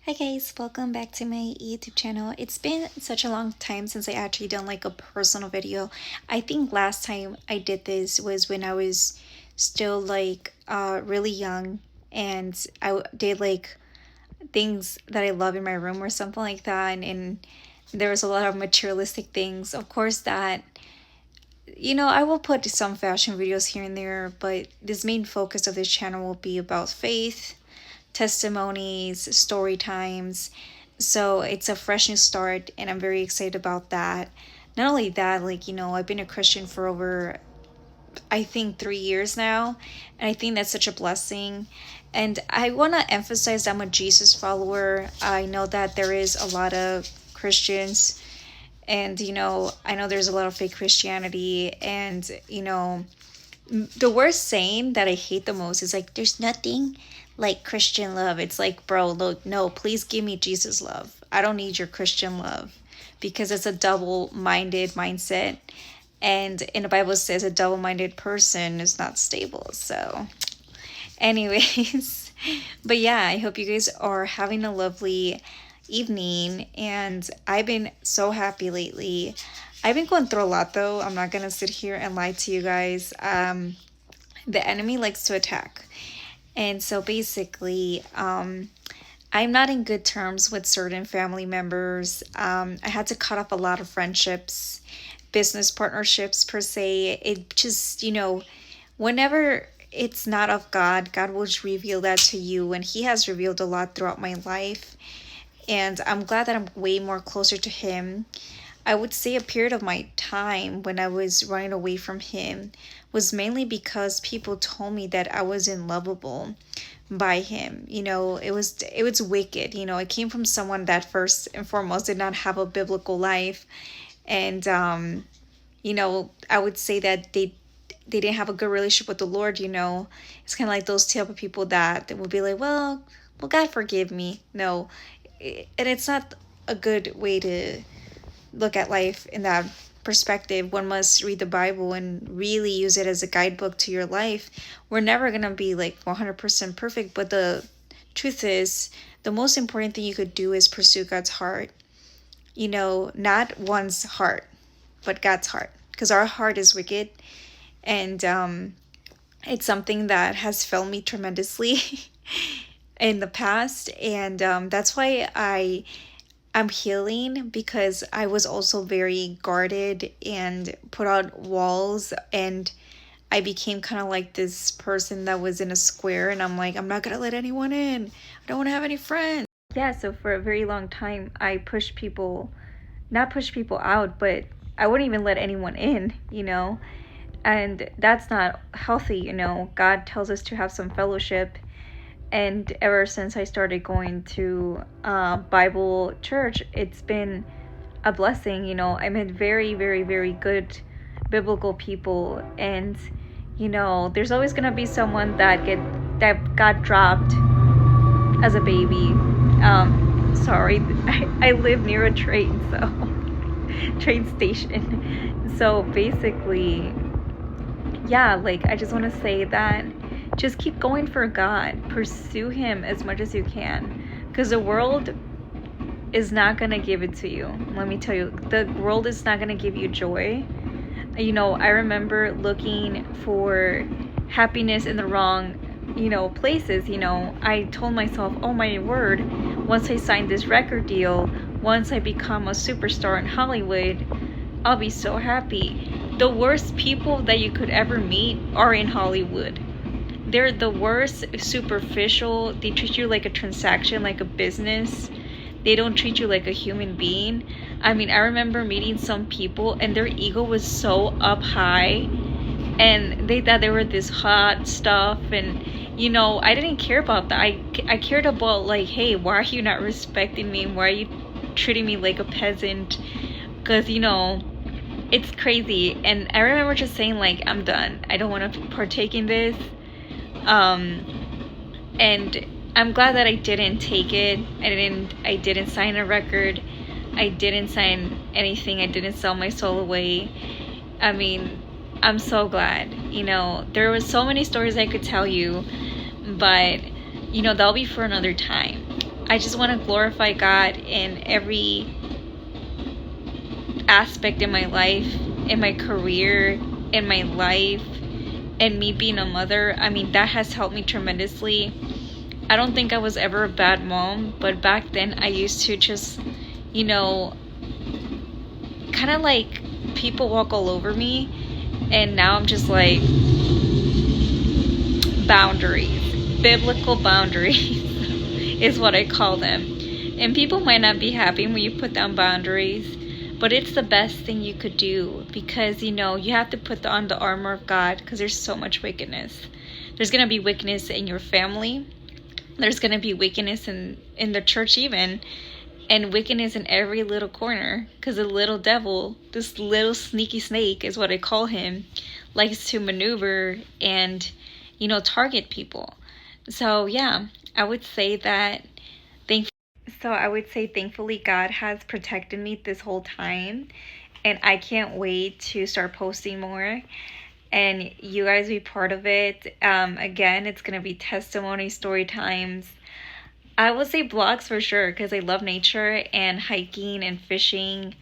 Hi guys, welcome back to my YouTube channel. It's been such a long time since I actually done like a personal video. I think last time I did this was when I was still like really young, and did like things that I love in my room or something like that, and there was a lot of materialistic things. Of course that I will put some fashion videos here and there, but this main focus of this channel will be about faith, testimonies, story times. So it's a fresh new start, and I'm very excited about that. Not only that, I've been a Christian for over, I think, 3 years now, and I think that's such a blessing. And I want to emphasize I'm a Jesus follower. I know that there is a lot of Christians, and I know there's a lot of fake Christianity, and the worst saying that I hate the most is like, there's nothing like Christian love. It's like, bro, look, no, please give me Jesus love. I don't need your Christian love, because it's a double minded mindset. And in the Bible, it says a double minded person is not stable. So, anyways, but yeah, I hope you guys are having a lovely evening. And I've been so happy lately. I've been going through a lot though. I'm not gonna sit here and lie to you guys. The enemy likes to attack. And so basically, I'm not in good terms with certain family members. I had to cut off a lot of friendships, business partnerships per se. It just, whenever it's not of God, God will just reveal that to you. And He has revealed a lot throughout my life. And I'm glad that I'm way more closer to Him. I would say a period of my time when I was running away from Him was mainly because people told me that I was unlovable by Him. It was wicked. It came from someone that first and foremost did not have a biblical life, and I would say that they didn't have a good relationship with the Lord. It's kind of like those type of people that would be like, well, God forgive me. No, and it's not a good way to look at life in that perspective. One must read the Bible and really use it as a guidebook to your life. We're never going to be like 100% perfect, but the truth is, the most important thing you could do is pursue God's heart. Not one's heart, but God's heart, because our heart is wicked, and it's something that has failed me tremendously in the past, and that's why I'm healing, because I was also very guarded and put out walls, and I became kind of like this person that was in a square, and I'm like, I'm not gonna let anyone in. I don't want to have any friends. Yeah, so for a very long time, I pushed people, not push people out, but I wouldn't even let anyone in. And that's not healthy. God tells us to have some fellowship. And ever since I started going to Bible church, it's been a blessing. I met very, very, very good biblical people, and there's always gonna be someone that got dropped as a baby. Sorry, I live near a train, train station. So basically, yeah, I just want to say that just keep going for God. Pursue Him as much as you can, because the world is not going to give it to you. Let me tell you, the world is not going to give you joy. I remember looking for happiness in the wrong, places. I told myself, oh my word, once I sign this record deal, once I become a superstar in Hollywood, I'll be so happy. The worst people that you could ever meet are in Hollywood. They're the worst, superficial. They treat you like a transaction, like a business. They don't treat you like a human being. I mean, I remember meeting some people and their ego was so up high, and they thought they were this hot stuff, and I didn't care about that. I cared about, like, hey, why are you not respecting me? Why are you treating me like a peasant? Because it's crazy. And I remember just saying, like, I'm done. I don't want to partake in this. And I'm glad that I didn't take it. I didn't sign a record. I didn't sign anything. I didn't sell my soul away. I mean, I'm so glad. There was so many stories I could tell you, but that'll be for another time. I just want to glorify God in every aspect in my life, in my career, in my life, and me being a mother. I mean, that has helped me tremendously. I don't think I was ever a bad mom, but back then I used to just, you know, kind of like people walk all over me, and now I'm just like, boundaries, biblical boundaries is what I call them. And people might not be happy when you put down boundaries, but it's the best thing you could do, because you have to put on the armor of God, because there's so much wickedness. There's going to be wickedness in your family. There's going to be wickedness in the church even, and wickedness in every little corner, because the little devil, this little sneaky snake is what I call him, likes to maneuver and target people. So yeah, I would say thankfully God has protected me this whole time, and I can't wait to start posting more and you guys be part of it. Again, it's gonna be testimony, story times. I would say blogs for sure, because I love nature and hiking and fishing,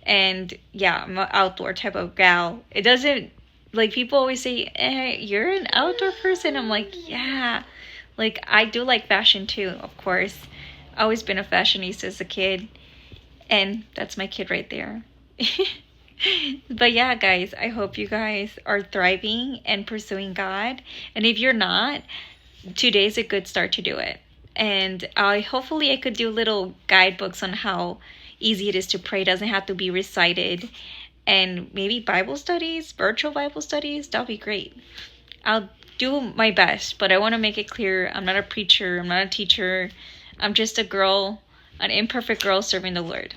and yeah, I'm an outdoor type of gal. It doesn't, like, people always say, you're an outdoor person. I'm like, yeah. Like, I do like fashion too, of course. I always been a fashionista as a kid, and that's my kid right there. But yeah, guys, I hope you guys are thriving and pursuing God. And if you're not, today's a good start to do it. And hopefully I could do little guidebooks on how easy it is to pray. It doesn't have to be recited. And maybe Bible studies, virtual Bible studies, that'll be great. I'll do my best, but I want to make it clear I'm not a preacher, I'm not a teacher. I'm just a girl, an imperfect girl serving the Lord.